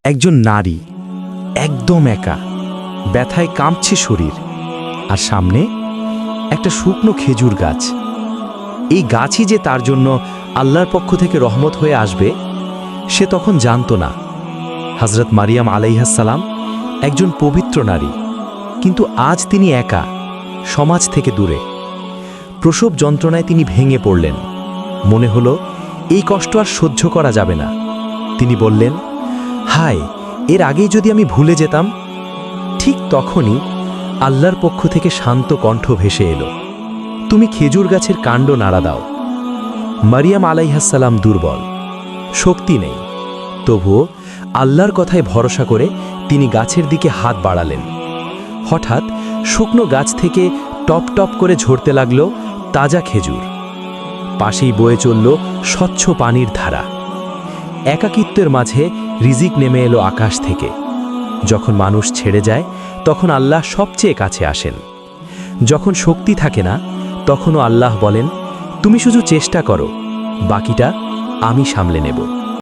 একজন নারী, একদম একা, ব্যথায় কাঁপছে শরীর, আর সামনে একটা শুকনো খেজুর গাছ। এই গাছই যে তার জন্য আল্লাহর পক্ষ থেকে রহমত হয়ে আসবে, সে তখন জানত না। হযরত মারিয়াম আলাইহাসসালাম একজন পবিত্র নারী, কিন্তু আজ তিনি একা, সমাজ থেকে দূরে। প্রসব যন্ত্রণায় তিনি ভেঙে পড়লেন। মনে হলো এই কষ্ট আর সহ্য করা যাবে না। তিনি বললেন, হায়, এর আগেই যদি আমি ভুলে যেতাম। ঠিক তখনই আল্লাহর পক্ষ থেকে শান্ত কণ্ঠ ভেসে এলো, তুমি খেজুর গাছের কাণ্ড নাড়া দাও। মারিয়াম আলাইহাসসালাম দুর্বল, শক্তি নেই, তবুও আল্লাহর কথায় ভরসা করে তিনি গাছের দিকে হাত বাড়ালেন। হঠাৎ শুকনো গাছ থেকে টপ টপ করে ঝরতে লাগল তাজা খেজুর। পাশেই বয়ে চলল স্বচ্ছ পানির ধারা। একাকিত্বের মাঝে রিজিক নেমে এলো আকাশ থেকে। যখন মানুষ ছেড়ে যায়, তখন আল্লাহ সবচেয়ে কাছে আসেন। যখন শক্তি থাকে না, তখনও আল্লাহ বলেন, তুমি শুধু চেষ্টা করো, বাকিটা আমি সামলে নেব।